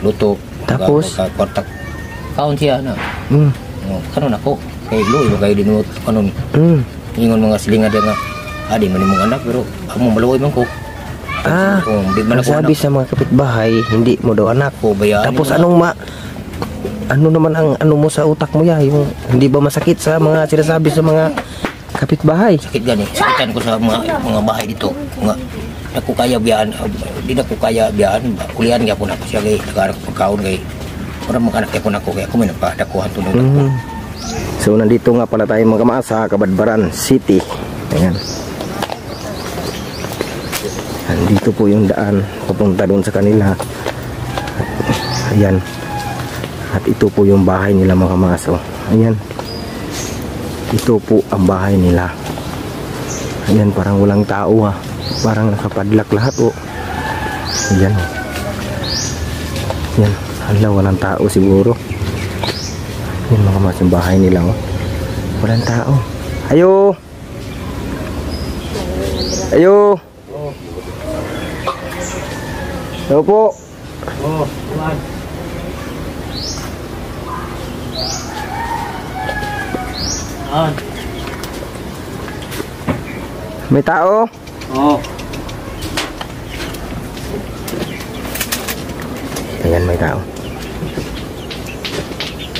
luto. Tapos kwartak kaon siya na. Kanon ako kay Loy bagay dinut kanon. Ingon mga silinga dia nga adi man imong anak pero amo maluoy man ko. Di man ako sabi sa mga kapitbahay hindi mo daw anak ko bayaan. Tapos ano naman ang ano mo sa utak mo ya, yung hindi ba masakit sa mga sinasabi sa mga kapitbahay? Sakit gani, sakitan ko sa mga bahay dito. Nga ako kaya biyaan, di na ko kaya biyaan, kulian gyud ko na ko siya kay nagarak pagkaon kay para makanak ko nako kay ako may napadakuhan tunod ako. So nandito nga pala tayo mga kamaas sa Kabadbaran City. Ayan. Nandito po yung daan papunta doon sa kanila. Ayan. At ito po yung bahay nila mga kamaso. Ayan. Ito po ang bahay nila. Ayan, parang walang tao Parang nakapadlak lahat Ayan. Ayan. Hala, walang tao siguro. Ayan mga kamaso yung bahay nila Walang tao. Ayo! Ayo! Hello po. May tao? Ayan, may tao.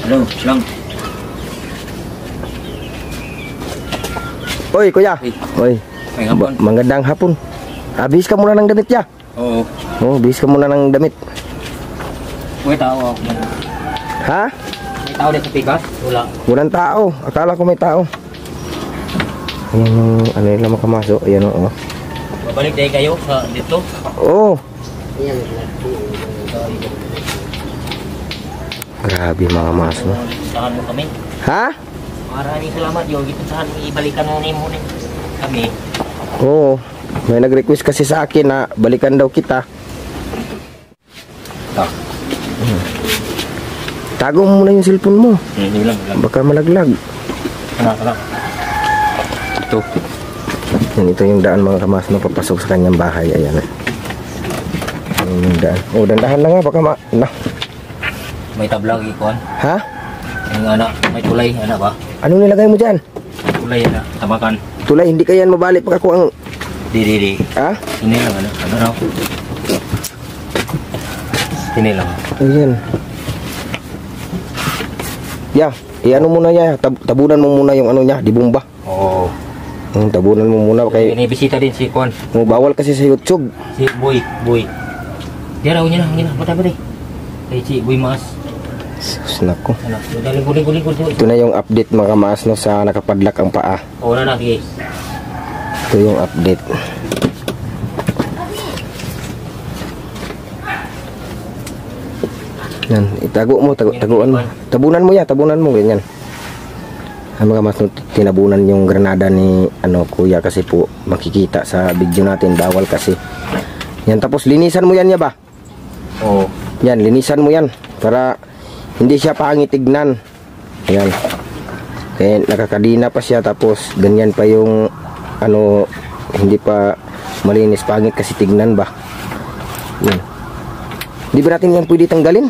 Halo, lang. Oy, kuya. Oy. Magandang hapon. Bihis ka muna ng damit ya. Bihis ka muna ng damit. May tao ako. Ha? May tao dito sa pikas? Wala. Walang tao. Akala ko may tao. Ayan yung ano nila makamasok. Ayan Babalik tayo kayo sa dito? Grabe mga maso. Saan mo kami? Ha? Maraming salamat yung gito saan ibalikan mo kami. May nag-request kasi sa akin na balikan daw kita. Tago mo muna yung cellphone mo. Lang. Baka malaglag. Anak. Ito yung daan mga kamas na papasok sa kanyang bahay. Ayan yung daan. Dandahan lang baka May tablag ikuan. Ha? Yung anak, may tulay, ba? Ano nilagay mo dyan? Tulay tabakan. Tulay, hindi ka yan mabalik pag ako ang... Di. Ha? Hindi lang raw? Hindi lang. Ayan. Iano muna niya, tabunan mo muna yung ano niya, di bomba. Tabunan mo muna kay... Inibisita din si Kwan. Bawal kasi sa YouTube. Si Boy. Diyan raw niya na. Bata. Kay si Boy Mas. Sus, nako. Lingkod. Ito na yung update mga kamaas sa nakapadlak ang paa. Na, sige. Ito yung update. Yan, itago mo, taguan mo. Tabunan mo ganyan. Ang mga mas tinabunan yung granada ni kuya kasi po makikita sa video natin, bawal kasi. Yan, tapos linisan mo yan niya ba? Yan, linisan mo yan para hindi siya pangit tignan. Ayan. Kaya nakakadina pa siya tapos ganyan pa yung hindi pa malinis, pangit kasi tignan ba. Yan. Di ba natin yan pwede tanggalin?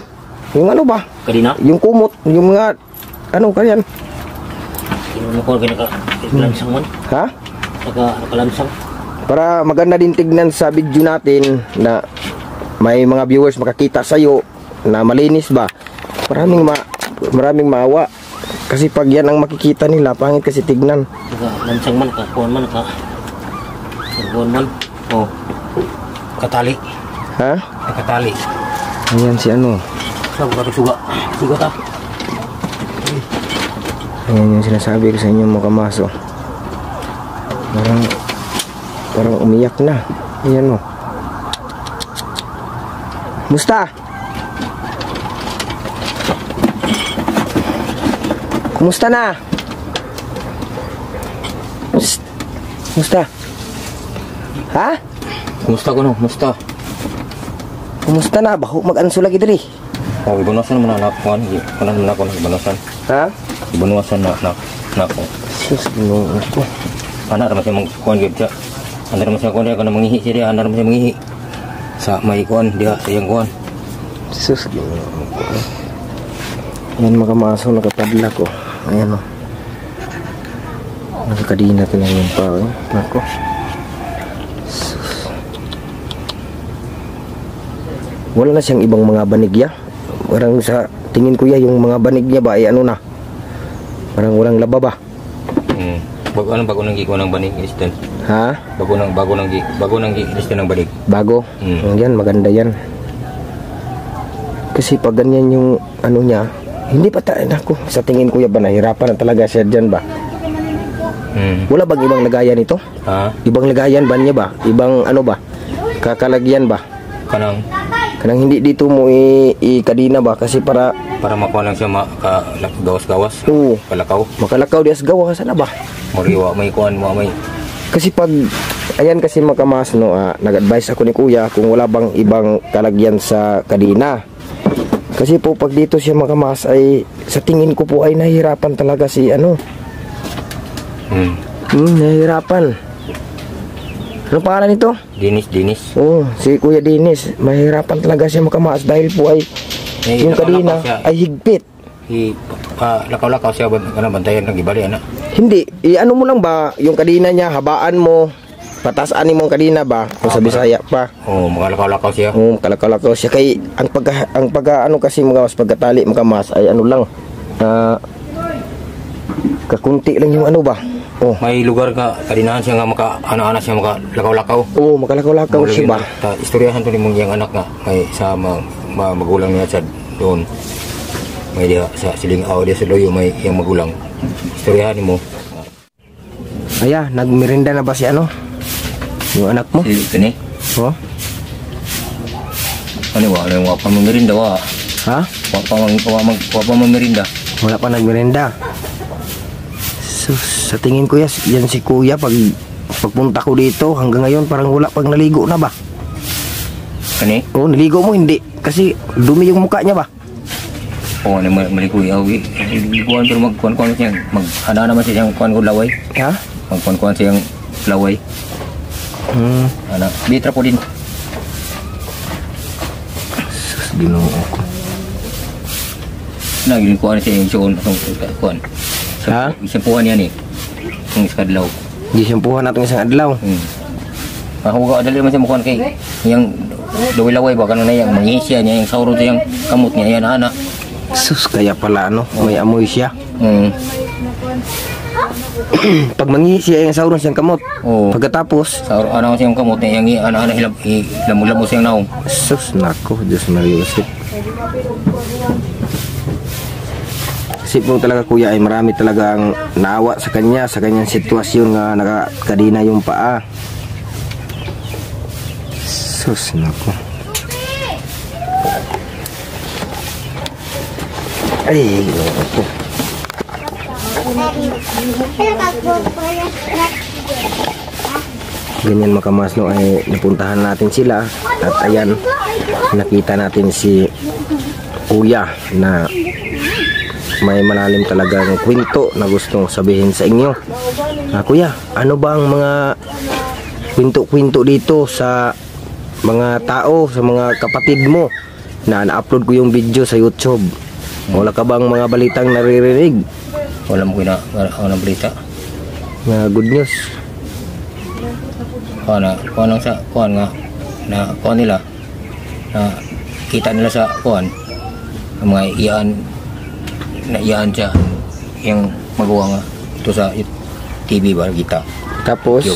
Yung ba? Kadina? Yung kumot, yung mga kanyan. Yung nakalansang man? Ha? Nakalansang. Para maganda din tignan sa video natin na may mga viewers makakita sa'yo na malinis ba. Maraming maawa. Kasi pag yan ang makikita nila, pangit kasi tignan. Nakalansang man, kuwan man. Katali. Ha? Katali. Ayan si Suga ta. Ayan yung sinasabi ko sa inyo mga kamaso. Parang umiyak na. Ayan Musta? Kumusta na? Musta? Ha? Kumusta? Kumusta na? Baho mag-anso lagi diri. Ibanuasan naman anak ko. Kanan naman ako ibanuasan. Ha? Ibanuasan na ako. Sus, ginoo ko. Anak naman siya magkuhan siya. Anak naman siya kuhan siya. Kung mangihi siya, anak naman siya mangihi. Sa may kuhan, diha sa iyang kuhan. Sus, ayan mga maso, nakapadla ko. Ayan o. Nakakadina ko lang yung pa. Nako. Sus. Wala na siyang ibang mga banigya. Parang sa tingin ko yung mga banigya ba ay ano na. Parang walang laba ba. Bago nang giko ng banig istan. Ha? Bago nang istan ng banig. Bago? Yan, maganda yan. Kasi pag ganyan yung ano niya, hindi pa nako, sa tingin ko ba nahirapan na talaga siya dyan ba? Wala bang ibang lagayan ito? Ha? Ibang lagayan ba niya ba? Ibang ano ba? Kakalagyan ba? Kanang hindi dito mo i-kadina ba? Kasi para makuha lang siya gawas-gawas. Oo. Kalakaw. Makalakaw di as gawa sana ba? Mariwa, may kuhan mo, may... Kasi pag, ayan kasi makamas no, nag-advise ako ni kuya kung wala bang ibang kalagyan sa kadina. Kasi po pag dito siya makamas ay, sa tingin ko po ay nahihirapan talaga si ano. Nahihirapan. Ano pangalan nito? Dinis. Oo, si Kuya Dinis. Mahirapan talaga siya makamas dahil po ay yung kadina ay higpit. Lakaw-lakaw siya, bantayan ng ibali, anak. Hindi, ano mo lang ba, yung kadina niya, habaan mo, patasaanin mo ang kadina ba, kung sa Bisaya pa. Oo, makalakaw-lakaw siya. Oo, makalakaw siya. Kay, ang pagka ano kasi mga pagkatali, makamas, ay ano lang, kakunti lang yung ano ba. Oh. May lugar ka, kadinahan siya nga ana-ana siya makalakaw-lakaw. Oo, makalakaw-lakaw siya ba. Istoryahan to ni mong yung anak nga, may sa magulang niya sa doon. May dia sa silingaw dia sa loyo may yung magulang. Istoryahan mo. Aya, nagmerinda na ba si ano? Yung anak mo? Si kani? Oh. Ano wa pa merinda wa. Ha? Wa pa merinda. Wala pa nagmerinda. So, sa tingin ko yan si kuya pagpunta ko dito hanggang ngayon parang wala pang naligo na ba? Kani? Oh, naligo mo hindi kasi dumi yung mukha niya ba? Oo, malikoy awi. Liguan pero magkuan-kuan siya. Mag-ana naman siya yung kuan ko laway. Ha? Magkuan-kuan siya yung laway. Ana, bitra po din. Sus, Ginoo ko. Nagilikuan siya yung suon atong kuan. Ha? Isempuhan niya ni. Yung iskadlaw. Gisempuhan natin isang adlaw. Mahuga dali man siya mukuan kay yung laway-laway ba kanon na yang mangisya niya yung sauro yung kamot niya yan ana. Sus, kaya pala ano, may amoy siya. Pag mangi siya yung sauron siyang kamot. Pagkatapos, sauro ano siyang kamot niya yung ana-ana hilamo siyang naong. sus, nako, Diyos mariusip. Kasi po talaga kuya ay marami talagang naawa sa kanyang sitwasyon nga nakakadina yung paa. Sus, nako. Ay, nako. Ganyan makamas no ay napuntahan natin sila at ayan nakita natin si kuya na may malalim talagang kwento na gustong sabihin sa inyo. Kuya, ano ba ang mga kwento-kwento dito sa mga tao, sa mga kapatid mo na na-upload ko yung video sa YouTube? Wala ka bang mga balitang naririnig? Wala mo na balita. Good news. Kuan sa kuan nga na kuan nila na kita nila sa kuan mga iyaan siya yung magawa nga ito sa TV ba kita. Tapos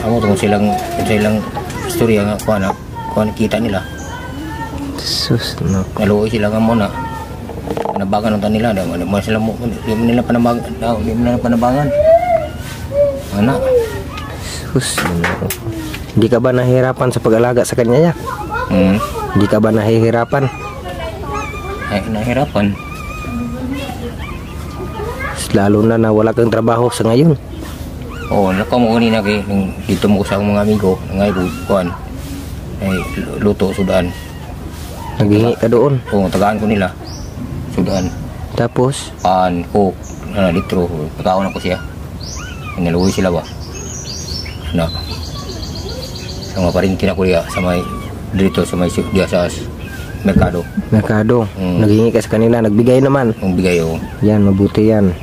amo tungkol silang istorya nga kuan kita nila. Sus, no. Naluoy sila nga muna. Panabangan ng nila, di mo nila panabangan. Anak. Sus, no. Hindi ka ba nahihirapan sa pag-alaga sa kanya ya? Hindi ka ba nahihirapan? Ay, nahihirapan. Lalo na wala kang trabaho sa ngayon. Oo, nakaw mo kanina kay dito mo sa mga amigo, ngay kuan. Ay luto sudan. Naghingi ka doon? Oo, tagaan ko nila. Sudan. Tapos? Coke, litro. Pagkaon ako siya. Naluwi sila ba? Sa mga parintin ako niya, sa may dito sa may dia sa merkado. Merkado. Naghingi ka sa kanila, nagbigay naman. Ang bigay oh. Yan, mabuti yan.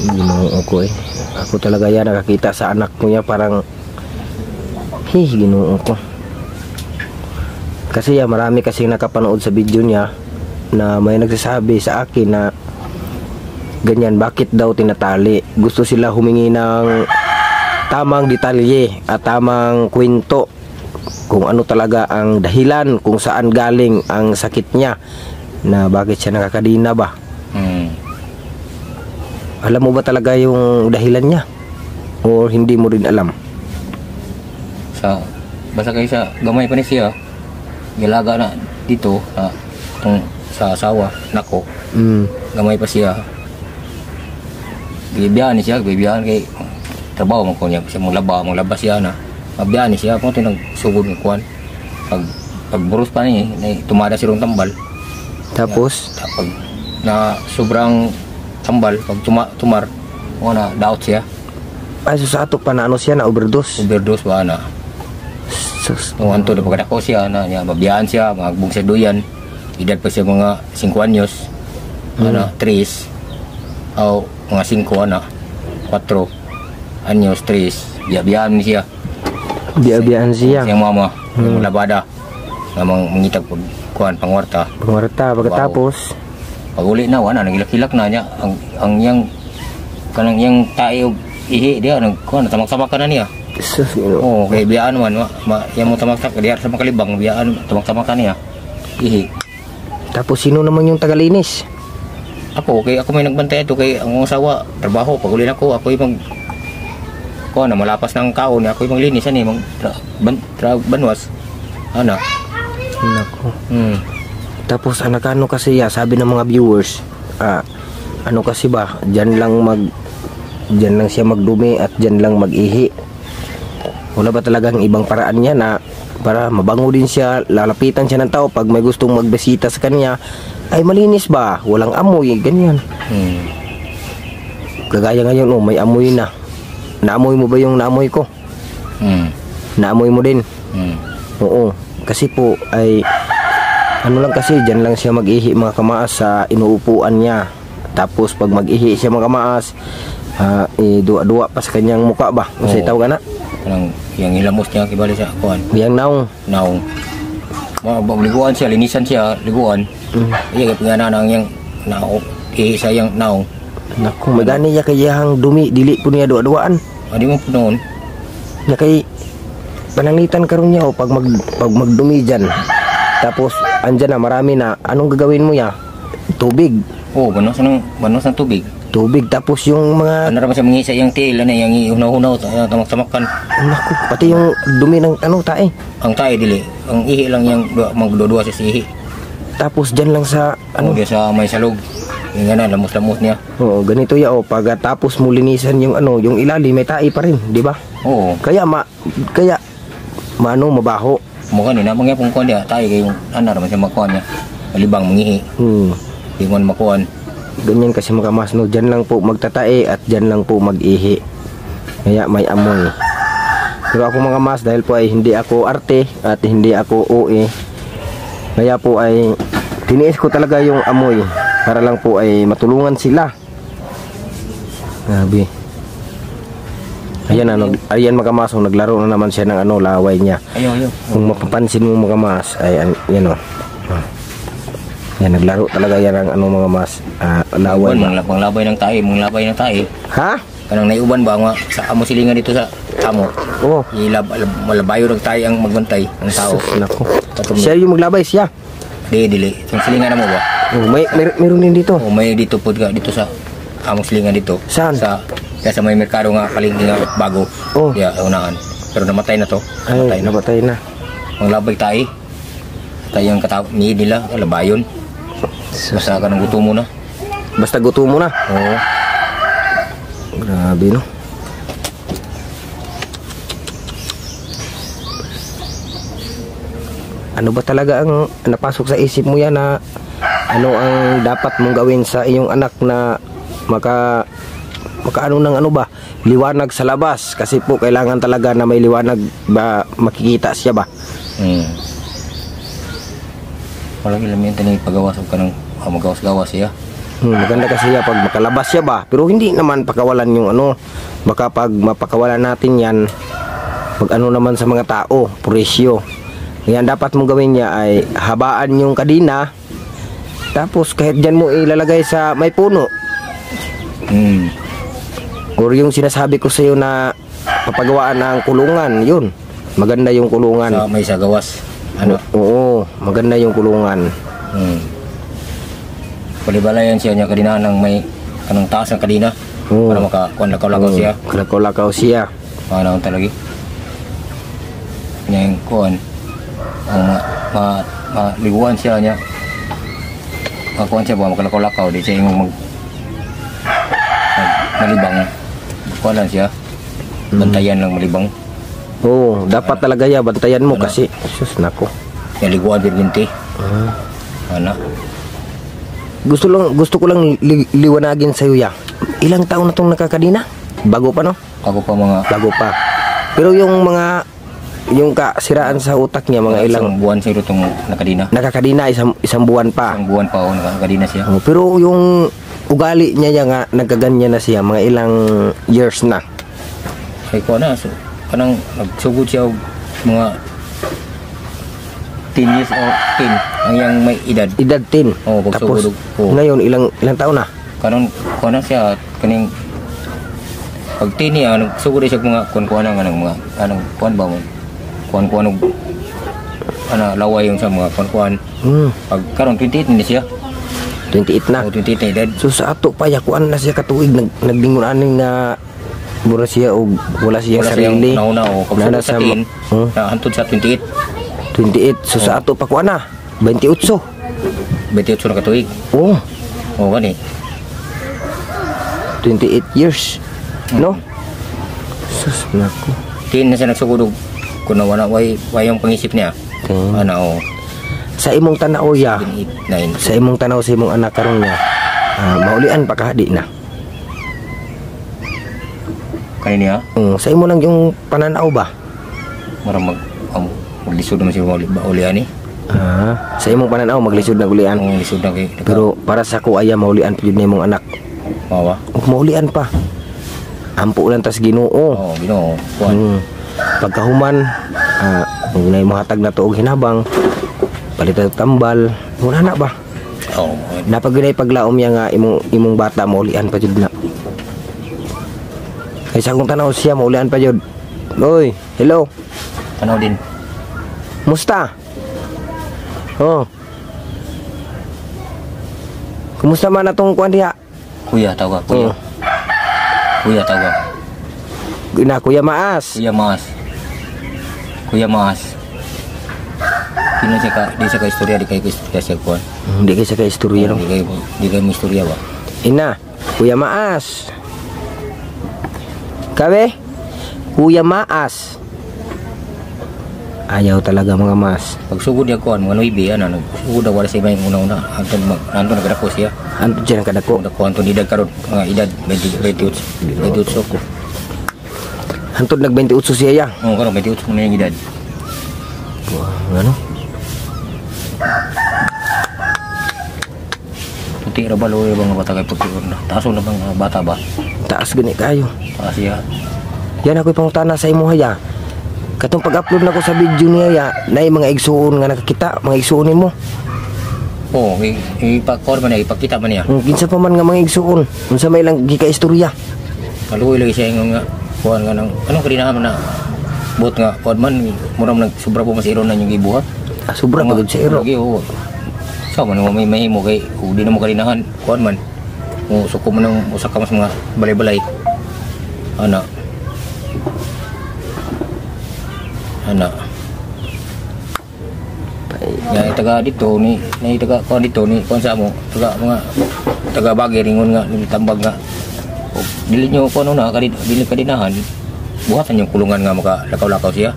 Ginoo ko eh. Ako talaga yan, nakakita sa anak ko niya parang ginoo ko. Kasi marami kasi nakapanood sa video niya na may nagsasabi sa akin na ganyan, bakit daw tinatali. Gusto sila humingi ng tamang detalye at tamang kwento kung ano talaga ang dahilan, kung saan galing ang sakit niya, na bakit siya nakakadina ba. Alam mo ba talaga yung dahilan niya o hindi mo rin alam? Basta kayo sa gamay pa ni siya, gilaga na dito sa asawa nako. Gamay pa siya, bibiyahan siya kay trabaho mo ko niya kasi maglaba siya na mabiyahan siya kung tinang sugod ng kuwan pag burus pa niya tumada si rong tambal, tapos pag na sobrang tambal pag tumar na doubt siya ay sa ato pa na ano siya na overdose ba na nung anto na pagkadako siya na niya mabiyahan siya magbong siya duyan, edad pa siya mga 5 anyos 3 o mga 5 na 4 anyos 3 biyabiyahan siya siyang mama yung labada namang mangitag pag kuhan pangwarta pagkatapos pag uli na wala nagilak-hilak na niya ang yang kanang yang tayo ihi dia kuhan tamak-tamak na niya. Okay biyaan man yang mo tamak-tamak dia sa makalibang biyaan tamak-tamak niya ihi. Tapos sino naman yung tagalinis? Ako may nagbantay ito kay ang asawa trabaho pag uli na ako yung na malapas ng kaon ako yung maglinis ani banwas ana nako. Tapos ano kasi sabi ng mga viewers ano kasi ba diyan lang siya magdumi at diyan lang mag-ihi. Wala ba talagang ibang paraan niya na para mabango din siya, lalapitan siya ng tao pag may gustong magbisita sa kanya ay malinis ba, walang amoy ganyan. Kagaya ngayon may amoy na. Naamoy mo ba yung naamoy ko? Naamoy mo din? Oo. Kasi po ay ano lang kasi dyan lang siya mag-ihi mga kamaas sa inuupuan niya. Tapos pag mag-ihi siya mga kamaas dua-dua pa sa kanyang muka ba? Kasi tawag na? Yang hilamos niya kibali sa kuhan. Yang naong. Liguan siya, linisan siya, liguan. Iya kaya pinganan yang naong. Ihi sa yang naong. Naku, magani ya kayang dumi dili po niya dua-duaan. Di mo po noon. Ya kay pananglitan karon niya pag magdumi diyan. Tapos andyan na marami na anong gagawin mo ya? Tubig. Banos ng tubig. Tubig tapos yung mga ano ra siya mangisa yang tail yang ihunaw-hunaw tamak-tamakan. Naku, pati yung dumi ng tae. Ang tae dili. Ang ihi lang yang magdudua sa ihi. Tapos diyan lang sa dia sa may salog. Yung lamos-lamos niya. Oo, ganito ya pagkatapos mo linisan yung yung ilalim may tae pa rin, di ba? Oo. Kaya mabaho. Mukha ni namang yapong kuan dia tae kay ana ra man siya makuan niya. Malibang mangihi. Di mo makuan. Ganyan kasi mga mas diyan lang po magtatae at diyan lang po mag-ihi. Kaya may amoy. Pero ako mga mas dahil po ay hindi ako arte at hindi ako OA. Kaya po ay tiniis ko talaga yung amoy. Para lang po ay matulungan sila. Grabe. Ayan mga mas, naglaro na naman siya ng laway niya. Ayaw. Kung mapapansin mo mga mas, ay yan Yan, naglaro talaga yan ang mga mas. Laway. Manglabay ng tae. Ha? Kanang naiuban ba nga sa amo silingan dito sa amo? Oo. Malabayo ng tae ang magbantay ng tao. Nako. Siya yung maglabay siya. Dili. Yung silingan na mo ba? Meron din dito. May dito po dito sa among silingan dito. Saan? Sa may merkado nga kalingi nga bago. Unaan. Pero namatay na to. Namatay na. Ang labay tayo. Tayo ang ni nila, labayon. Basta ka ng gutom mo na. Basta gutom mo na? Oo. Grabe no. Ano ba talaga ang napasok sa isip mo yan na ano ang dapat mong gawin sa iyong anak na makaano ng ba? liwanag sa labas kasi po kailangan talaga na may liwanag ba makikita siya ba. Walang elemento ni pagawas ka ng magawas-gawas siya. Maganda kasi siya pag makalabas siya ba, pero hindi naman pakawalan yung ano, baka pag mapakawalan natin yan pag ano naman sa mga tao, presyo. Kaya dapat mong gawin niya ay habaan yung kadina, tapos kahit dyan mo ilalagay sa may puno. Or yung sinasabi ko sa iyo na papagawaan ng kulungan, yun. Maganda yung kulungan. Sa may sagawas. Ano? Oo, maganda yung kulungan. Palibalayan siya niya kadina ng may kanang taas ng kadina. Para makakuan-lakaw siya. Lakaw-lakaw siya. Ano talaga? Niya yung kuan. Maliguan siya niya. Makakuan siya ba, makalakaw-lakaw. Di siya yung malibang. Kuan lang siya. Bantayan lang malibang. Oo, dapat talaga ya, bantayan mo kasi. Sus, nako. Yung liguan birbinti. Ano? Gusto ko lang liwanagin sa iyo ya. Ilang taon na tong nakakadina? Bago pa no? Bago pa mga... Bago pa. Pero yung kasiraan sa utak niya, mga ilang isang buwan siguro itong nakadina. Nakakadina, isang buwan pa. Isang buwan pa o nakakadina siya. Pero yung ugali niya nga, nagkaganyan na siya, mga ilang years na. Kaya ko na, so, kanang nagsugod siya mga 10 years o 10 ang yang may edad. Edad 10. Tapos ngayon ilang taon na? Karon ko na siya kaning pag 10 niya nagsugod siya mga kuan-kuan ng mga anong kuan ba mo. Kuan-kuan laway yung sa mga kuan-kuan. Pag karon 28 na siya. 28 na. 28 na edad. So sa ato pa ya kuan na siya katuig nagdingon aning na mura siya o wala siya sarili. Nauna o pag sa 10 na hantod sa 28. 28. So sa ato pa kuan na 28. 28 na katuig. Oo gani. 28 years. No? Sus nako. 10 na siya nagsugod kung wala way yung pangisip niya. Ano sa imong tanaw ya. 9. Sa imong tanaw sa imong anak karon niya. Maulian pa kahadi na. Kanina? Sa imo lang yung pananaw ba? Marang maglisod naman siya ulian eh. Sa imong pananaw maglisod na ulian. Lisod na kay. Pero para sa ko aya maulian pud ni imong anak. Mawa? Maulian pa. Ampo lang tas Ginoo. Ginoo. Pagkahuman, kung mahatag na to og hinabang, palitan tambal, wala na ba? Napagunay paglaom ya nga imong bata maulian pa jud na. Kaysa kung tanaw siya maulian pa jud. Oy, hello. Tanaw din. Musta? Kumusta man atong kuan diha? Kuya tawag kuya. Kuya tawag. Kuya Maas. Kuya Maas. Kino siya di siya ka istorya di kay siya kuan. Hindi kay siya ka istorya no. Di kay mo istorya ba. Ina, Kuya Maas. Kabe? Kuya Maas. Ayaw talaga mga mas. Pag sugod niya kuan mga 9 nagsugod daw wala sa iba yung una-una. Anton nagdako siya. Anton siya nagdako. Dako Anton edad karon mga edad 28 ko. Anton nag 28 siya ya. Karon 28 na yung edad. Ano? Puti ra ba loy mga bata kay puti na. Taas na bang bata ba? Taas gani kayo. Taas siya. Yan ako'y pangutana sa imo haya. Katong pag-upload na ko sa video niya ya, nay mga igsuon nga nakakita, mga igsuon nimo. Ipakor man ipakita man niya. Kinsa pa man nga mga igsuon, unsa may lang gika-istorya. Kaluoy lagi siya nga kuan nga nang anong kadinahan na bot nga kuan man murang nagsubra po masiro na yung gibuhat. Sobra pagod sa iro. Sa man mo may mahimo kay ug di na mo kadinahan kuan man. Mo suko man ng usa ka mas mga balay-balay. Ana. Ya taga dito ni taga kuan dito ni kuan sa mo taga Bagay ringon nga ni tambag nga. Dili nyo kuno na dili kadinahan. Buhatan yung kulungan nga makalakaw-lakaw siya.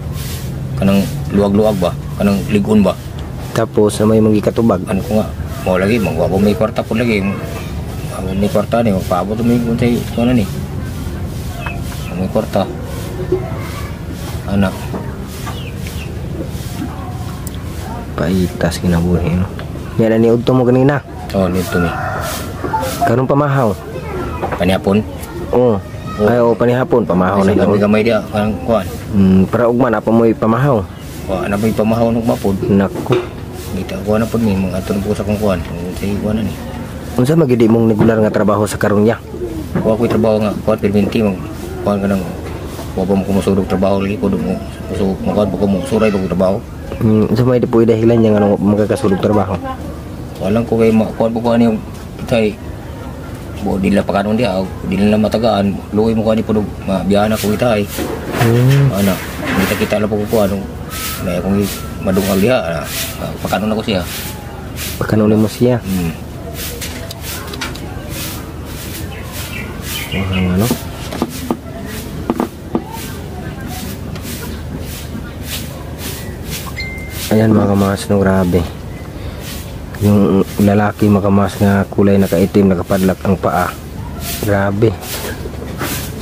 Kanang luwag-luwag ba? Kanang ligon ba? Tapos na may mga katubag. Ano ko nga? Mo lagi magwa may kwarta po lagi. May kwarta ni paabot mi kun say kuno ni. may kwarta. Anak. Paitas kinabuhi no. Yan ani udto mo ganina. Oh, dito ni. Karon pamahaw. Panihapon. Oo. Ay, panihapon pamahaw na lang. Gamay dia kanang kuan. Para ugman apa mo pamahaw. Wa ana may pamahaw ng mapod. Nako. Kita kuan na pod ni mga aton po sa kung kuan. Say kuan ni. Unsa magidi mong regular nga trabaho sa karon niya? Wa ko trabaho nga kuan perminti mo kuan kanang wa pa mo kumusudog trabaho lagi ko mo. So mo kuan ko mo suray ko trabaho. Unsa may dipoy dahilan niya nga magkakasulog trabaho? Walang ko kay kuan po kuan yung tay bo dila pa kanon dia dila na matagaan luoy mo kuan ipod mabiyahan ako itay. Ana kita lang po ko kuan na akong madungal diha pakanon ako siya. Pakanon mo siya. Ano? Ayan mga kamas, no, grabe. Yung lalaki mga kamas nga kulay nakaitim, nakapadlak ang paa. Grabe.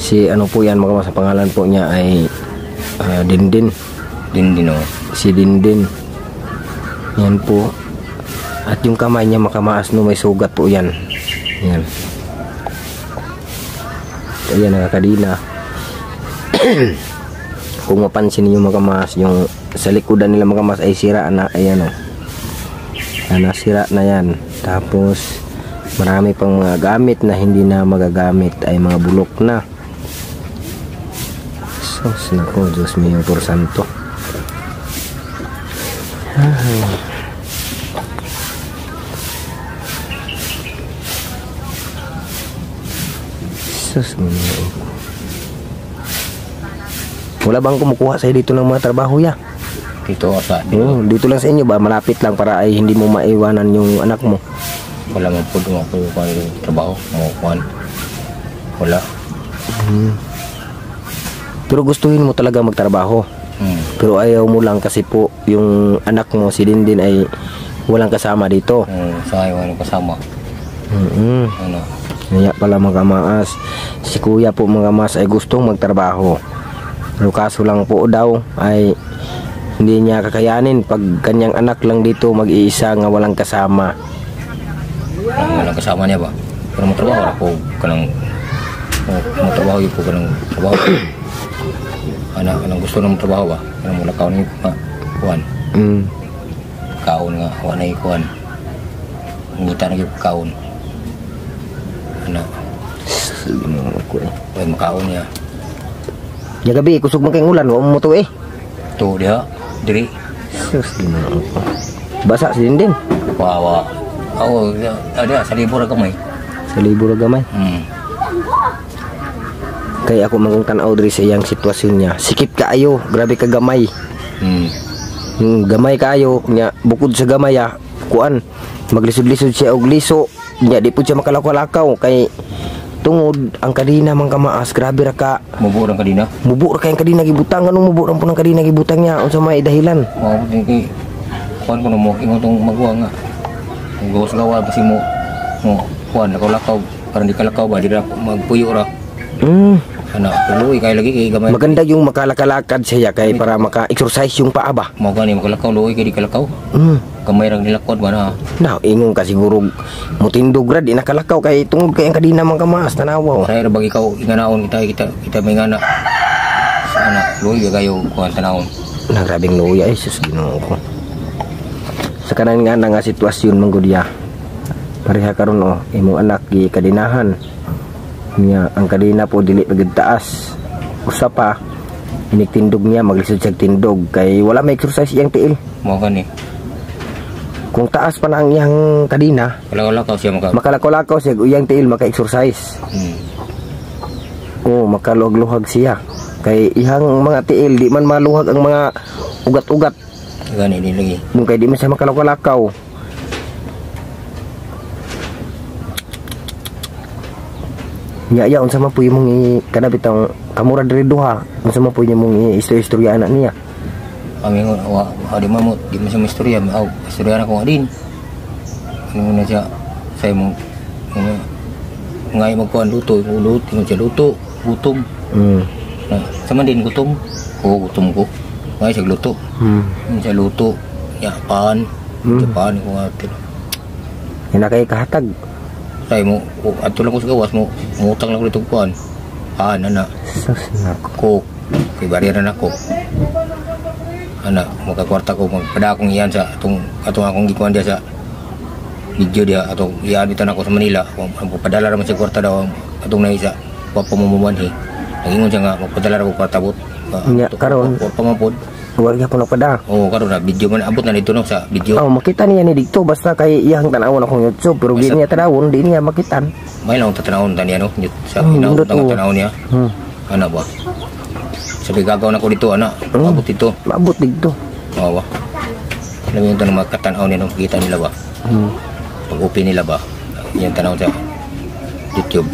Si ano po yan mga kamas, ang pangalan po niya ay Dindin. Dindin oh. Si Dindin. Yan po. At yung kamay niya mga kamas, no, may sugat po yan. Yan. Ayan nakakadina. Kung mapansin niyo mga kamas, yung sa likodan nila mga kamas ay sira na. Ayan o. Nasira na yan. Tapos marami pang mga gamit na hindi na magagamit ay mga bulok na. Sos nako, Diyos mío por santo. Wala bang kumukuha sa'yo dito ng mga trabaho ya? Dito sa dito lang sa inyo ba? Malapit lang para ay hindi mo maiwanan yung anak mo. Wala man po yung trabaho mo kuan. Wala. Pero gustuhin mo talaga magtrabaho. Pero ayaw mo lang kasi po yung anak mo si Dindin ay walang kasama dito. Sa walang kasama. Ano? Kaya pala mga maas, si kuya po mga maas ay gustong magtrabaho. Pero kaso lang po daw ay hindi niya kakayanin pag kanyang anak lang dito mag-iisa nga walang kasama. Walang kasama niya ba? Pero magtrabaho ako kanang magtrabaho yun po kanang trabaho. Anong gusto ng trabaho ba? Kanang mula kaon yung kuhan. Kaon nga, wala yung kuhan. Ngita na yung kaon. Ay makaon niya. Ya gabi kusog man kayong ulan, wa mo to eh. To dia, diri. Sus gimana ko. Basa si Dindin. Wawa. Oh, ada sa libur gamay. Sa libur gamay. Kaya ako mangong tanaw diri sa iyang sitwasyon niya. Sikip kaayo, grabe ka gamay. Gamay kaayo nya bukod sa gamay kuan maglisod-lisod siya og liso. Nya di po siya makalakaw-lakaw kay tungod ang kadina man kamaas, grabe ra ka. Mubo ra kadina. Mubo ra kay ang kadina gibutang, anong mubo ra po ng kadina gibutang niya unsa may dahilan? Mao kay kuan ko no mo ingon tong magwa nga. Ang gawas gawa basi mo kuan lakaw-lakaw parang di kalakaw ba di ra magpuyo ra. Ana tuloy kay lagi kay gamay. Maganda yung makalakalakad siya kay para maka-exercise yung paa ba. Mao gani makalakaw luoy kay di kalakaw. Gamay rang nilakod ba na. Now, ingon ka siguro mutindog ra di nakalakaw kay tungod kay ang kadina man kamaas tanawa. Saya bagi ikaw inganaon kita may ngana. Sana luoy gayo kuan tanawon. Nagrabing luya ay sus Ginoo ko. Sa kanan nga sitwasyon man gud ya. Pareha karon imong anak gi kadinahan. Niya ang kadina po dili pagid taas. Usa pa inikitindog niya maglisod siya tindog kay wala may exercise iyang tiil. Mao gani. Kung taas pa na ang iyang kadina, kalakaw siya makalakaw siya iyang tiil maka-exercise. Makaluhag-luhag siya. Kay ihang mga tiil di man maluhag ang mga ugat-ugat. Gani din lagi. Kay di man siya makalakaw. Nya unsa man po imong kanabit ang kamura diri duha, unsa man po imong istorya anak niya? Kami di mo siya istorya istorya na ko din. Ano na siya sa imong ngay magkuhan luto siya luto gutom. Na, sama din gutom. Oo, gutom ko. Ngay sa luto. Sa luto. Ya, paan. Sa paan ko nga. Yan na kayo kahatag. Tay mo, ato lang ko sa gawas mo. Mutang lang ko dito paan. Paan, ana. Sus, nako. Coke. Kay bariyaran ako. Ana, magkakwarta ko. Magpada akong iyan sa atong akong gikuan dia sa video dia. Atong iyan ako sa Manila. Magpadala naman sa kwarta daw. Atong naisa. Papamumumanhi. Nagingon siya nga, magpadala ako kwarta bot. Nya, karon. Pamapod. Huwag niya po napada. Oo, karon na video man abot na dito no sa video. Oh, makita niya ni dito basta kay iyang tanawon akong YouTube pero di niya tanawon, di niya makitan. May lang tatanawon taniya no sa tanawon niya. Ana ba? Sabi gagaw na ko dito ana, abot dito. Maabot dito. Oo ba? Alam mo yung tanong magkatanaw niya no, kita nila ba? Pag-upi nila ba? Yung tanaw sa YouTube.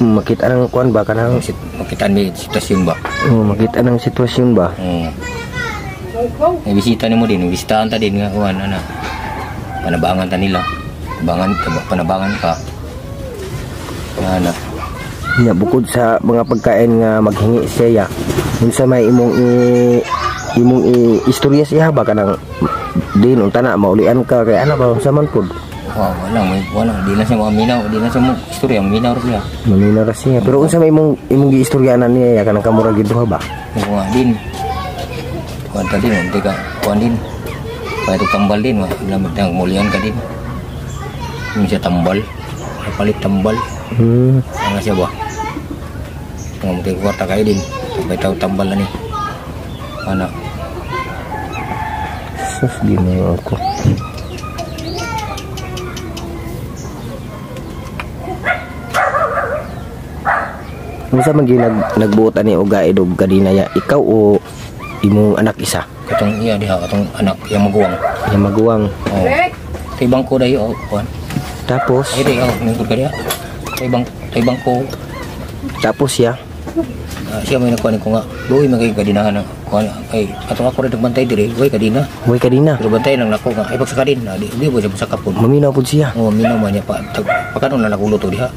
Makita ng kuan ba kanang Makita ni sitwasyon ba? makita ng sitwasyon ba? May bisita ni mo din, may bisitahan ta din nga kuan ana. Panabangan ta nila. Panabangan ka. Ana. Nya bukod sa mga pagkain nga maghingi siya, unsa may imong istorya siya ba kanang din unta na maulian ka kay ana ba sa man pud? Wala, di na siya maminaw, di na siya mo istorya, maminaw ra siya. Maminaw ra siya. Pero unsa may imong giistoryanan niya kanang kamura gid ba? Kung nga din. Kuan ka din, hindi ka, kuan din. Kaya ito tambal din, lamit na mulian ka din. Yung siya tambal, palit tambal. Ano siya ba? Mga muti kwarta kayo din. Sabay tao tambal na ni. Ano? Sus, ginawa ako. Unsa man gyud nagbuot ani og gaid og kadina ya? Ikaw o imong anak isa? Katong iya diha, katong anak yang maguwang. Yang maguwang. Oh. Kay bangko dayo kuan. Tapos Ay di ningkod ka diha. Kay bangko. tapos ya. Siya may nakuha ko nga. Luoy magay kadinahan na. Kuan kay atong ako rin nagbantay diri, luoy kadina. Way kadina. Pero bantay lang nako nga ay pagsaka din. Di mo siya pagsaka pud. Maminaw pud siya. Oh, minaw man niya pa. Pagkanon na nakulo to diha.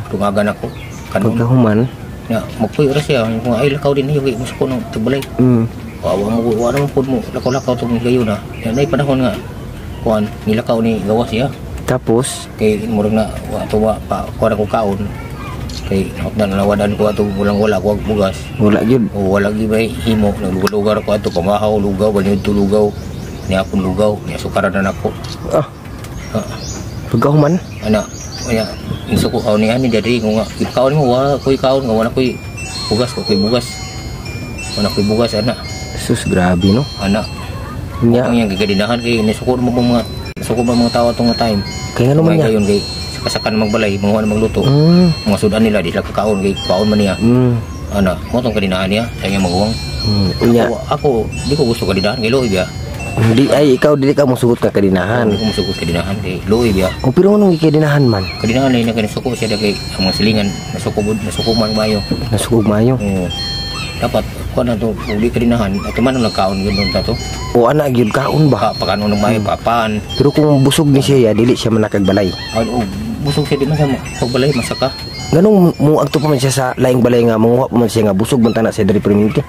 Tungagan ako. Kanon. Pagkahuman. Ya, magpuyo ra siya. Kung ay lakaw din hiyo, mas ko nang tabalay. Wala mo pud mo lakaw-lakaw tong gayo na. Yan ay panahon nga. Kuan nilakaw ni gawas siya. Tapos Kay murag na ato pa kuan ko kaon. Kay nawadan ko ato wala ko bugas. wala gyud. O wala gyud may himo naglugar ko ato pamahaw lugaw balid lugaw. Niya akong lugaw, niya sukaran na nako. Pagkahuman. Ana, kaya gusto ko kaon ni ani jadi ko nga ikaw mo wa ko kaon nga wala ko bugas ko bugas. Wala ko bugas ana. Sus, grabe no. Ana. Nya, Ang yang gigadinahan kay nisukod mo mga tao tong time. kaya nga naman May niya. gayon kay kasakan magbalay, mga magluto. Mga sudan nila di sila kakaon kay kaon man niya. Ana, mo tong kadinahan niya, kaya maguwang. Nya, Ako, di ko gusto kadinahan kay Loy biya. di ay ikaw dili ka mosugot ka kadinahan. Hindi ko musugot kadinahan kay Loy biya. O pero anong ikadinahan man? Kadinahan na kinasuko siya kay ang mga silingan, nasuko man mayo. Nasugog mayo. Dapat ko na to uli kadinahan at man ang nagkaon gyud ta to. O ana gyud kaon ba? Pakano ng mayo papaan. Pero kung busog ni siya, dili siya manakagbalay. Busog siya di man sa pagbalay masaka. Ganong muagto pa man siya sa laing balay nga manguha pa man siya nga busog man tana sa diri perminti.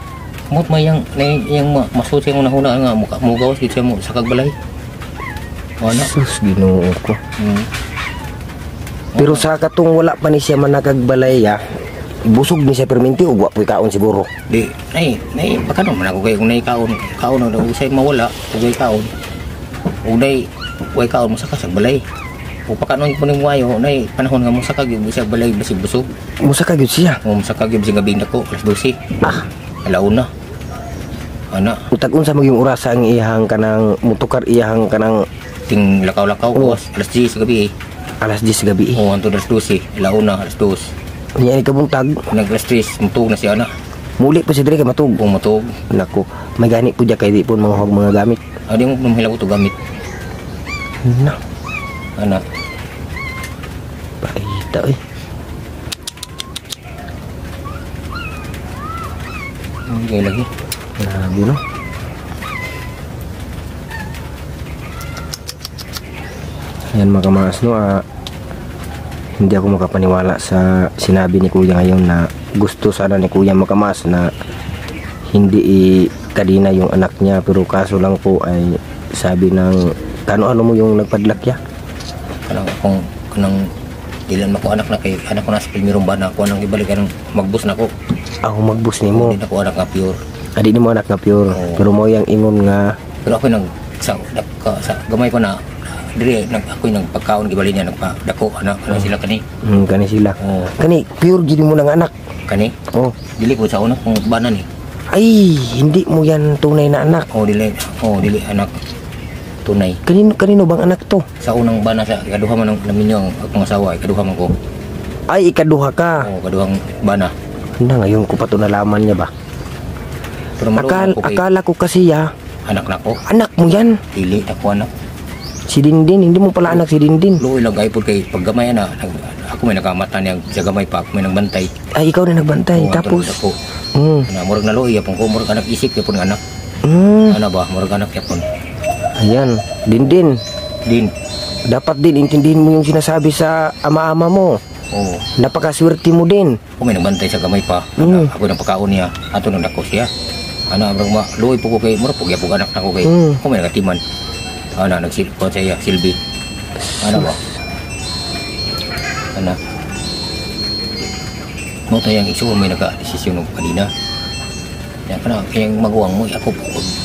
Mot may yang masud siya una nga mo gawas gid siya mo sa kagbalay. Ana. Sus, Ginoo ko. Pero sa katong wala pa ni siya manakagbalay ya, busog ni siya perminti ug wa poy kaon siguro. Di, nay, pakano man ako kay kung nay kaon na usay mawala, ug kaon. Ug nay, way kaon mo sa balay. O pakano yung puning wayo, nay panahon nga mo sa kagib sa balay basig busog. Musa ka gyud siya. Mo sa kagib sing gabing nako, alas 12. Alauna. Ana, Utag unsa maging orasa ang iyang kanang mutukar iyang kanang ting lakaw-lakaw alas 10 sa gabi. alas 10 gabi. O anto alas 12, alauna alas 2. Nya ni kabuntag, Nag-alas 3, mutug na siya ana. muli pa si diri kay matug. Kung matug, Nako, may gani po dya kay di po mga gamit. adi mo mamahila ko to gamit. Na, Ana, paita eh. hindi lagi. Grabe no. Ayan mga kamaas no, hindi ako makapaniwala sa sinabi ni Kuya ngayon na gusto sana ni Kuya Makamas na hindi kadina yung anak niya, pero kaso lang po ay sabi ng ano mo yung nagpadlak ya? Kanang dilan mo ko anak na kay anak ko nasa Pilmirong bana ko nang ibalik anong magbus na ko. Ako magbus nimo. Hindi na ko anak nga pure. Adi ni mo anak nga pure. Oo. Pero mo yang ingon nga Pero ako sa gamay ko na diri ako nang pagkaon gibali niya nagpadako anak sila kani. kani sila. Oo. Kani pure gid mo nang anak. Kani? Oh. Dili ko sa una kung bana ni. Ay, hindi mo yan tunay na anak. Dili anak tunay. Kanino bang anak to? Sa unang bana sa ikaduha man ng naminyo ang akong asawa, ikaduha man ko. Ay, ikaduha ka. Kaduhang bana. Na ngayon ko pa to nalaman niya ba? Pero marunong ko kay Akala ko kasi anak na ko. anak mo yan. Dili ako anak. Si Dindin, hindi mo pala anak si Dindin. Luoy lang gaypod kay paggamay na ako may nakamata niya sa gamay pa ako may nagbantay. Ay, ikaw na nagbantay. Tapos, ako. Murag na luoy yapon ko murag anak isip yapon anak. Ano ba murag anak yapon. Ayan, Dindin. Din. Dapat din intindihin mo yung sinasabi sa ama-ama mo. Oo. Napakaswerte mo din. Ako may nagbantay sa gamay pa. Ako nang pagkaon niya. Ato nang dako siya. Murag luoy po ko kay murag po gyapon anak na ko kay. Ako may nagatiman. Nagsilpo siya silbi. Ba? Mo tayang isu may naka-desisyon ng kanina. Yan kana kayang maguwang mo ako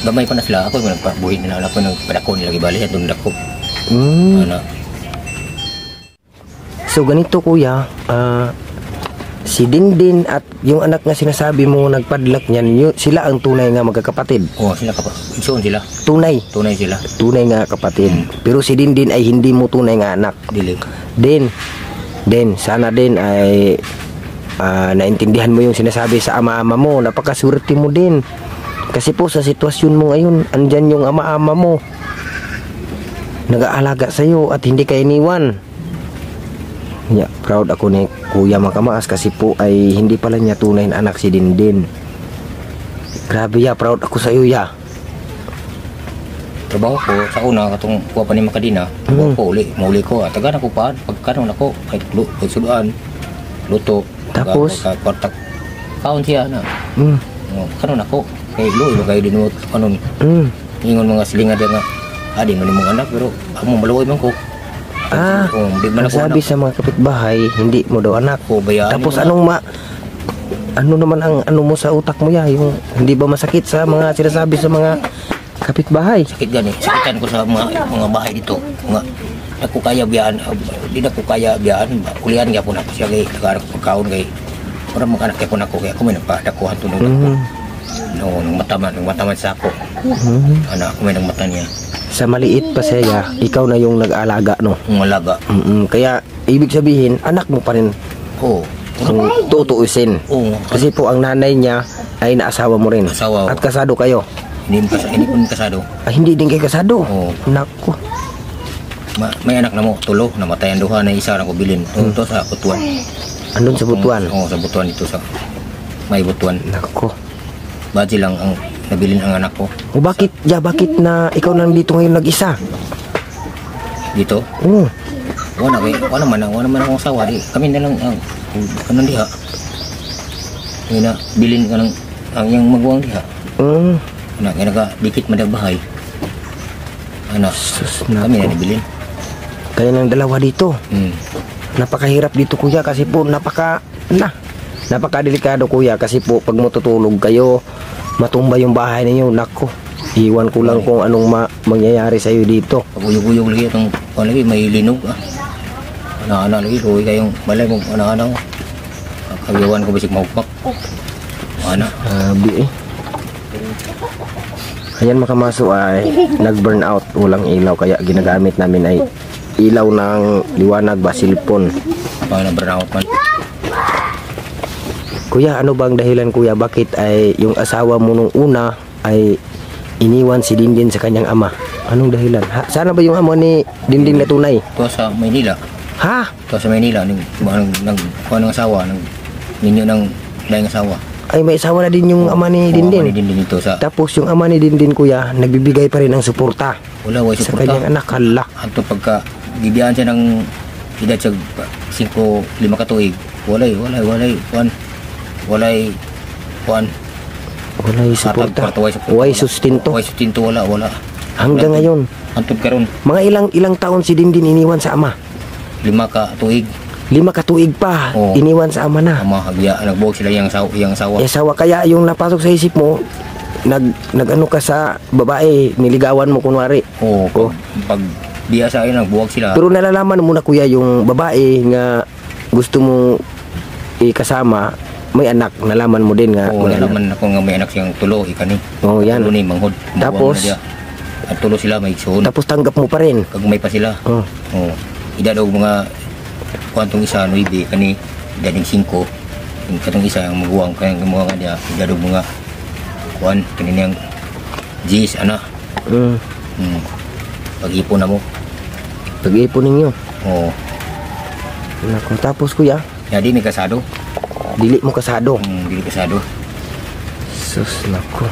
gamay pa na sila ako may nagpabuhi nila ako nang padako nila gibali at doon dako. So ganito kuya, si Dindin at yung anak nga sinasabi mo nagpadlak niyan, sila ang tunay nga magkakapatid. Sila isuon sila. Tunay Sila. Tunay nga kapatid. Pero si Dindin ay hindi mo tunay nga anak. Dili. Din, sana din ay naintindihan mo yung sinasabi sa ama-ama mo. Napakaswerte mo din. Kasi po sa sitwasyon mo ngayon, andyan yung ama-ama mo. Nag-aalaga sa'yo at hindi ka iniwan. Yeah, proud ako ni Kuya Makamas kasi po ay hindi pala niya tunay na anak si Dindin. Grabe proud ako sa iyo Trabaho ko sa una katong kuha pa ni Makadina. Ko mauli ko taga na ko pa pagkanon ako kay suluan luto tapos kwartak kaon siya na. Kanon ako kay luoy kay dinut kanon. Ingon mga silinga dia nga adi man imong anak pero amo maluoy man ko. Sabi sa mga kapitbahay, hindi mo daw anak. Tapos ano naman ang ano mo sa utak mo yung hindi ba masakit sa mga sinasabi sa mga kapitbahay? Sakit gani, sakitan ko sa mga bahay dito. Ako kaya biyaan, di na ko kaya biyaan. Ulian nga po na ko siya kay nag-aarap pagkaon kay parang mga anak ko na ko kaya ako may nagpadakuhan to nung mataman sa ako. Ako may nagmata niya. Sa maliit pa siya, ikaw na yung nag-aalaga, no? Malaga. Kaya, ibig sabihin, anak mo pa rin. Kung tutuusin. Kasi po, ang nanay niya ay naasawa mo rin. Asawa. At kasado kayo. Hindi po kasado. Ay, hindi din kayo kasado. Naku. May anak na mo, tulo. Namatay ang duha na isa na ko bilin. Ito sa Butuan. Andun sa Butuan? Sa Butuan dito sa may Butuan. Naku. Ba't silang ang nabilin ang anak ko. Bakit na ikaw nandito ngayon nag-isa? Dito? Wala man akong asawa di. Kami na lang kanang diha. Ina bilin ka ng ang yang magwang diha. Kaya dikit man bahay. Kami na nibilin. Kaya ng dalawa dito. Napakahirap dito kuya kasi po napakadelikado kuya kasi po pag matutulog kayo matumba yung bahay ninyo, nako. Iwan ko lang kung anong mangyayari sa iyo dito. Pag-uyog-uyog lagi itong lagi may linog Anak-anak lagi luwi kayong balay mong anak-anak. Kagiwan ko bisik mahupak. Anak. Ayan Makamaso ay nag-burn out, walang ilaw kaya ginagamit namin ay ilaw ng liwanag ba cellphone. Burn out man. Kuya, ano bang dahilan kuya bakit ay yung asawa mo nung una ay iniwan si Dindin sa kanyang ama? Anong dahilan? Sana ba yung ama ni Dindin na tunay? Ito sa Maynila. Ha? Ito sa Maynila, nagkuha ng asawa, ninyo ng dahing asawa. Ay may asawa na din yung ama ni Dindin. Ama ni Dindin ito sa. Tapos yung ama ni Dindin kuya, nagbibigay pa rin ng suporta. Wala sa suporta. kanyang anak, hala. Anto pagka bibiyaan siya ng edad sa 5-5 katuig. Walay. walay kuan Walay suporta. way Way sustento. Way sustinto wala. Hanggang ngayon. Antod karon Mga ilang taon si Dindin iniwan sa ama. 5 ka tuig 5 katuig pa. Oo. Iniwan sa ama na. ama biya nagbuog sila yang sawa. Sawa kaya yung napasok sa isip mo, nag-ano ka sa babae, niligawan mo kunwari. Oo, Oh. pag biya sa akin nagbuog sila. Pero nalalaman mo na kuya yung babae nga gusto mo ikasama, may anak, nalaman mo din nga Oo, may anak. nalaman ako nga may anak siyang tulo ikani. Oh, yan. Tulo ni manghod. Tapos? at tulo sila may igsoon. Tapos tanggap mo pa rin. Kagumay pa sila. Oh. Oo. Ida daw mga kuantong isa 9 kani daning 5. Yung katong isa ang maguwang kayang mga dia ida daw mga kuan kaninang G's ana. Mm. Pag-ipon na mo. Pag-ipon ninyo. Oo. Nako, tapos kuya, Ya di may kasado. dili mo kasado. Dili kasado. Sus, nako.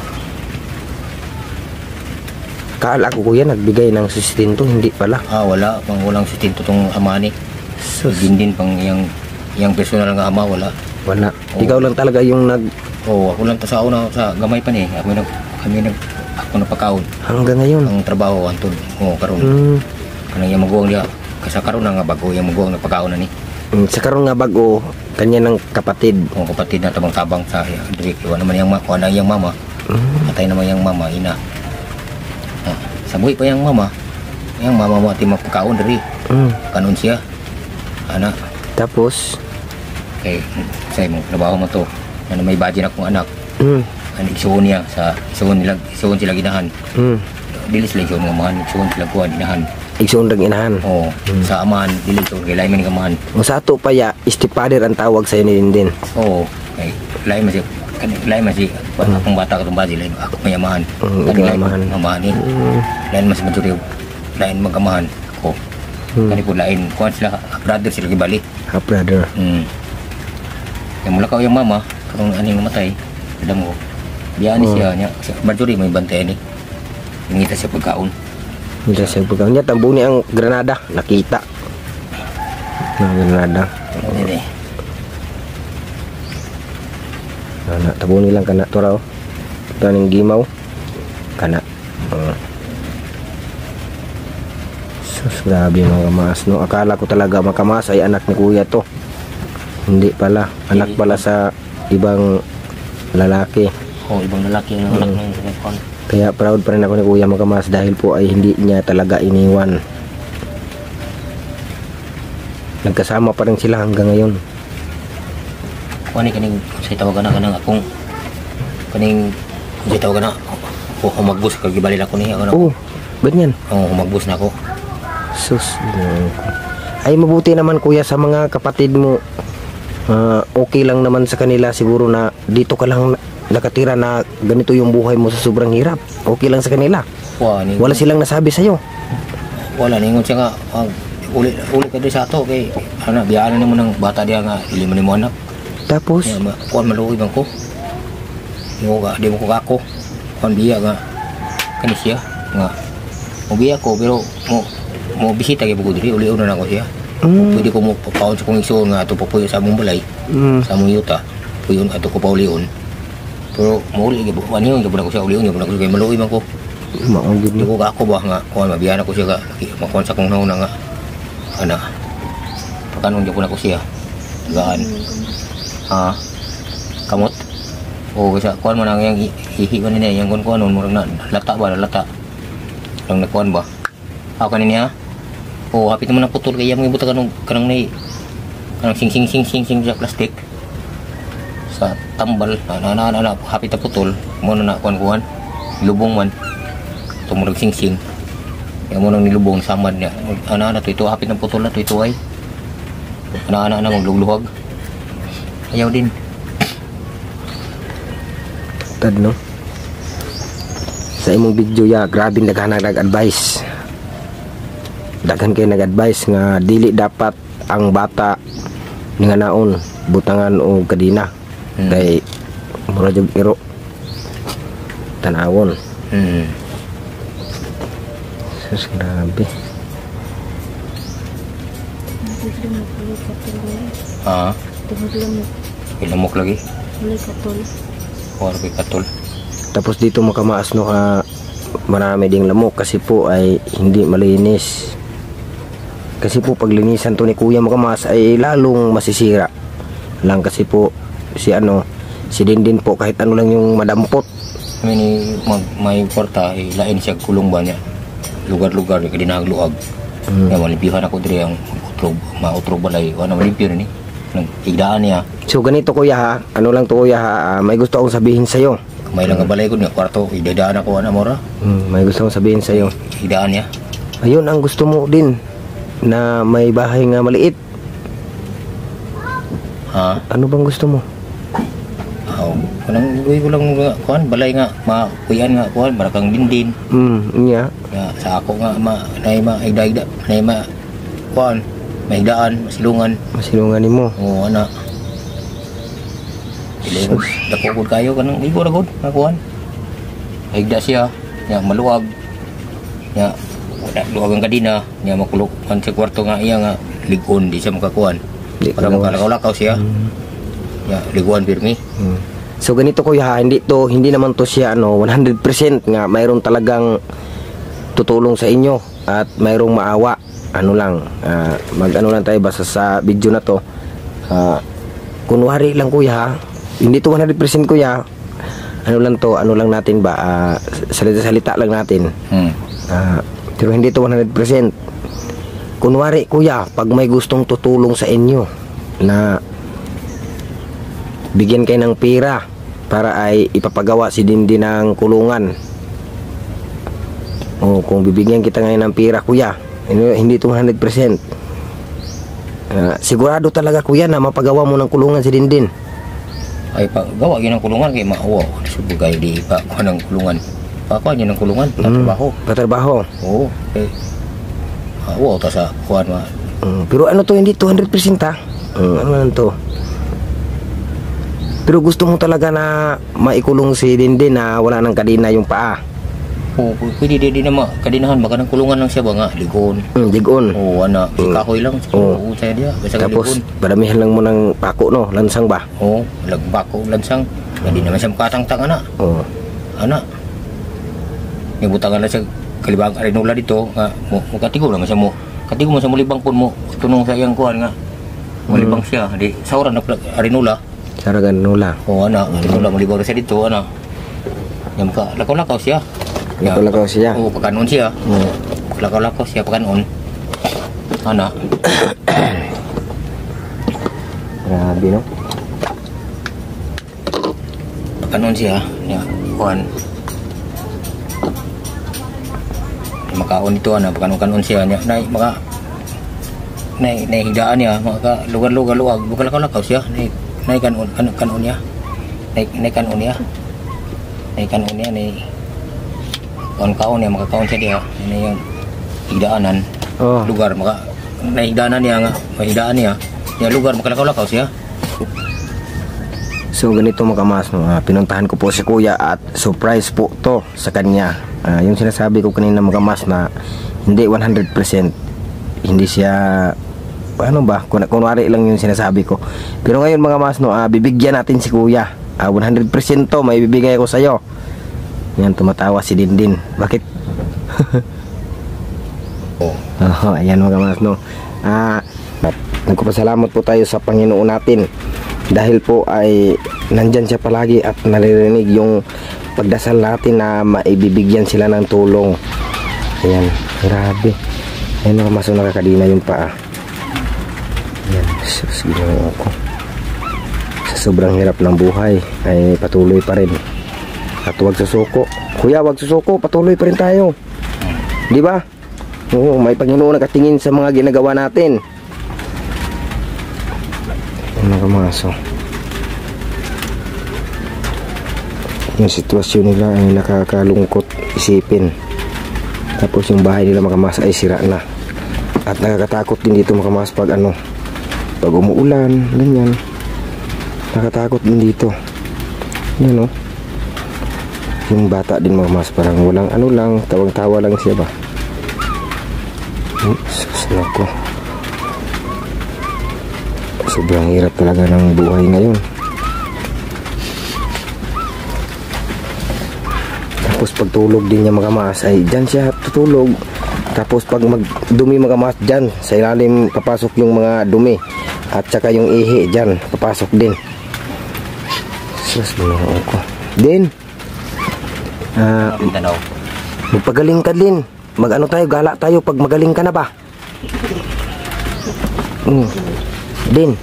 Kaala ko kuya, nagbigay ng sustento, hindi pala. Wala pang walang sustento tong ama ni. Sus, Din pang yang personal nga ama wala. wala. Oo. Ikaw lang talaga yung Ako lang ta sa una sa gamay pa ni. Ako napakaon. hanggang ngayon. Ang trabaho antod. Karon. Mm. Kanang yang maguwang dia kasa karon na nga bago yang maguwang nagpakaon na ni. Sa karon nga bago, kanya ng kapatid. Kapatid na tabang-tabang sa diri iwan naman yang mama. Atay naman yang mama ina. Sa buhi pa yang mama mo ati magpakaon diri. Kanon siya. Ana Tapos, kay say mo trabaho mo to. Ano may budget akong anak. Ani isuon niya sa isuon sila ginahan. Dili sila isuon nga mahan, isuon sila kuan ginahan. igsoon lang inahan. Sa amahan dili to kay lain man nga mahan. O sa ato pa ya, stepfather ang tawag sa'yo ni Dindin. Kay lain man si akong bata katong badi lain ako may amahan. Ikaw amahan. Amahan ni. Lain man si Maduri. Lain magamahan ako. Kani po lain kuan sila brother sila gibali. Half brother. Yang mula yung mama, karong aning namatay, ada mo. Biyaan siya niya. Marjorie may bantay ni. Ngita siya pagkaon. Hindi siya pagkaw niya. Tambo ni ang Granada. Nakita. Ang Granada. Dili. Tabo nilang kana to raw. Taning gimaw. Kana. Sus, grabe mga kamaas, no? Akala ko talaga makamas ay anak ni kuya to. Hindi pala. Anak pala sa ibang lalaki. Ibang lalaki ang anak ng telefon. Kaya proud pa rin ako ni kuya makamas dahil po ay hindi niya talaga iniwan. Nagkasama pa rin sila hanggang ngayon. Kuan ni kaning say tawagan na kanang akong kaning say tawagan na humagbus kag gibali na ko niya ano. Ganyan. Humagbus na ako. Sus. Ay mabuti naman kuya sa mga kapatid mo. Okay lang naman sa kanila siguro na dito ka lang nakatira na ganito yung buhay mo sa sobrang hirap. Okay lang sa kanila. Wala silang nasabi sa'yo. Wala ningon siya nga uli ka din sa ato kay ana biyaan na mo ng bata diya nga ili man mo anak. Tapos kuan maluoy bang ko. Di mo ko kako. Kuan biya nga kani siya nga mo biya ko pero mo bisita kay bugo diri uli una na ko siya. Pwede ko mo papaon sa kong igsoon nga ato papuyo sa among balay. Sa among yuta. Puyon ato ko paulion. Pero mauli gyud ko aniyon gyud ko siya ulion gyud ko kay maluoy man ko. Maugid Di ko kako ba nga kuan mabiyan ko siya makuan sa kong nauna nga ana. Pakanon gyud ko na ko siya. Tagaan. Kamot. Kasi kuan mo nang yang hihi man niya yang kuan murag na lata ba lata. Lang nakuan ba? Ako niya. Hapit naman na putol kaya mo ibuta kanang nay kanang sing sa plastic sa tambal na hapit na putol mo na kuan lubong man tumurag sing kaya mo nang nilubong samad niya ana to ito hapit na putol na to ito ay ana maglugluhag ayaw din tad no. Sa imong video ya, grabe nag-advise. Daghan kay nag-advise nga dili dapat ang bata nga naon butangan o kadina. Kay mura jud iro tanawon. Sus, grabe. Ilamok lagi. Wala katol. Or katol. Tapos dito mga kamaas no, marami ding lamok kasi po ay hindi malinis. Kasi po paglinisan to ni kuya mga kamaas ay lalong masisira lang kasi po si Dindin po kahit ano lang yung madampot. May porta lain siya kulong ba niya. Lugar-lugar kay dinagluag. Kaya malimpihan ako diri ang mautro balay. Ano malimpyo ni nang igdaan niya. So ganito kuya ha, ano lang to kuya ha, may gusto akong sabihin sa iyo. May lang balay ko niya kwarto idadaan ako mora. May gusto akong sabihin sa iyo. Igdaan niya. Ayun ang gusto mo din na may bahay nga maliit. Ha? Ano bang gusto mo? Kanang gulang kuan balay nga makuyan nga kuan barakang dindin. Nya. Ya sa ako nga nay maigda nay kuan maigdaan masilungan nimo. Oo ana. Dili mo dako gud kayo kanang igo ra gud nga kuan. Maigda siya nya maluwag. Nya wala luwag ang kadina nya makulok kan sa kwarto nga iya nga ligon di siya makakuan. Para makalakaw siya. Ya liguan pirmi. So ganito kuya, hindi naman to siya 100% nga mayroon talagang tutulong sa inyo at mayroong maawa. Mag-ano lang tayo basta sa video na to. Kunwari lang kuya, hindi to 100% kuya. Ano lang natin ba? Salita lang natin. Pero hindi to 100%. Kunwari kuya, pag may gustong tutulong sa inyo na bigyan kayo ng pera para ay ipapagawa si Dindin ng kulungan. O kung bibigyan kita ngayon ng pera kuya, hindi ito 100%. Sigurado talaga kuya na mapagawa mo ng kulungan si Dindin. Ay pagawa yun ng kulungan kay maawa. Subugay di pa kuha ng kulungan. Pakuha niya ng kulungan, patrabaho. Oo. Maawa ta sa kuhan ma. Pero hindi to 100% ha. Ano lang to? Pero gusto mo talaga na maikulong si Dindin na wala nang kadina yung paa. Oo, pwede di na kadinahan. Baka ng kulungan lang siya ba nga, ligon. Ligon. Oo, kahoy lang. Oo, saya dia. Tapos, padamihan lang mo ng pako, no? Lansang ba? Oo, lagbako, lansang. Hindi naman siya makatang-tang, ana. Oo. Ana. Ibutangan na siya kalibang arinola dito. Katigo naman siya mo. Katigo mo sa mulibang pun mo. Tunong sa iyang kuhan nga. Mulibang siya. Di, sauran na arinola. Saragan nula. Oo, ana. Arinola, mulibang na siya dito, ana. Yung lakaw-lakaw siya. Lakaw-lakaw siya. Oo, pagkanon siya. Lakaw-lakaw siya, pagkanon. Ana. Grabe, no? Pagkanon siya. Kuhan. Makaon ito, ana. Pagkanon siya. Naihidaan niya. Lugar-lugar-luwag. Lakaw-lakaw siya. Kanon niya. Kanon niya. Kaon niya, makakaon siya diha. Yung higdaanan. Lugar, nahigdaanan niya nga. Mahigdaan niya. Yung lugar, makalakaw-lakaw siya. So ganito mga kamas, pinuntahan ko po si kuya at surprise po to sa kanya. Yung sinasabi ko kanina mga kamas na hindi 100%. Hindi siya kunwari lang yung sinasabi ko. Pero ngayon mga mas bibigyan natin si kuya. 100% to may bibigay ko sa'yo. Yan, tumatawa si Dindin. Bakit? Ayan mga mas nagpapasalamat po tayo sa Panginoon natin. Dahil po ay nandyan siya palagi at naririnig yung pagdasal natin na maibibigyan sila ng tulong. Ayan, grabe. Ayan mga mas nakakadina yung paa. Yan, ginawa ako. Sa sobrang hirap ng buhay ay patuloy pa rin. At huwag susuko. Kuya, huwag susuko, patuloy pa rin tayo. Di ba? Oo, may Panginoon nakatingin sa mga ginagawa natin. Yan mga kamaso. Yung sitwasyon nila ay nakakalungkot isipin. Tapos yung bahay nila mga kamaso ay sira na. At nakakatakot din dito mga kamaso pag pag umuulan, ganyan. Nakatakot din dito. Yan o. Yung bata din mga mas parang walang lang, tawang-tawa lang siya ba. Sus nako. Sobrang hirap talaga ng buhay ngayon. Tapos pagtulog din niya mga kamas ay dyan siya tutulog. Tapos pag magdumi mga kamas dyan sa ilalim papasok yung mga dumi. At saka yung ihi dyan papasok din. Sus, Ginoo ko. Din Tanaw. magpagaling ka din. Mag-ano tayo, gala tayo pag magaling ka na ba? Din,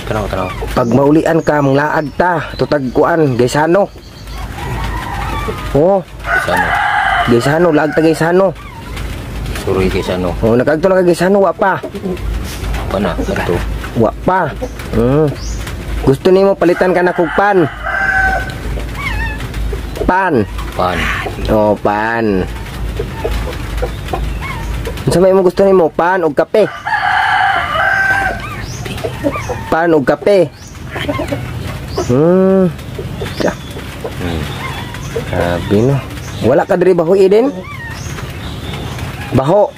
Tanaw. pag maulian ka, manglaad ta, tutagkuan, Gaysano. Oh, Sana. Gaysano, laag ta Gaysano. Suroy kay Sano. Oh, nakagto na ka Gaysano, wa pa. Pa na. Ito. Wa pa. Gusto nimo palitan ka na kog pan. Pan. Pan. Oh, pan. Unsa may mo gusto nimo? Pan o kape? Pan o kape? Tiya. Grabe no. Wala ka diri baho din? Baho.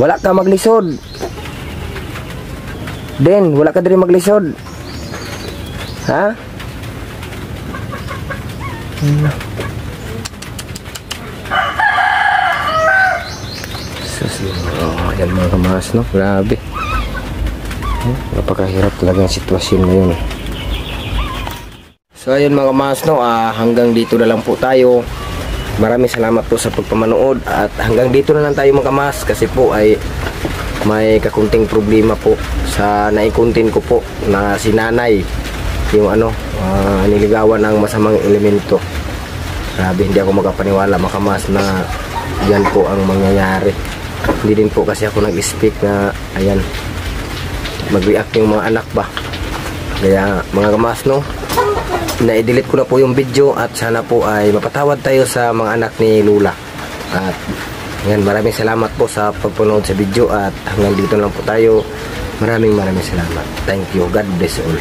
Wala ka maglisod. Den, wala ka diri maglisod. Ha? Yan mga kamas, no? Grabe. Napakahirap talaga ang sitwasyon na yun. So ayun mga kamas, no? Hanggang dito na lang po tayo. Maraming salamat po sa pagpamanood. At hanggang dito na lang tayo mga kamas. Kasi po ay may kakunting problema po sa naikuntin ko po na si nanay. Yung niligawan ng masamang elemento. Grabe, hindi ako makapaniwala mga kamas na yan po ang mangyayari. Hindi din po kasi ako nag-speak na ayan, mag-react yung mga anak ba. Kaya mga kamas, no, na-delete ko na po yung video at sana po ay mapatawad tayo sa mga anak ni Lula. At yan, maraming salamat po sa pagpanood sa video at hanggang dito lang po tayo. Maraming salamat. Thank you. God bless you all.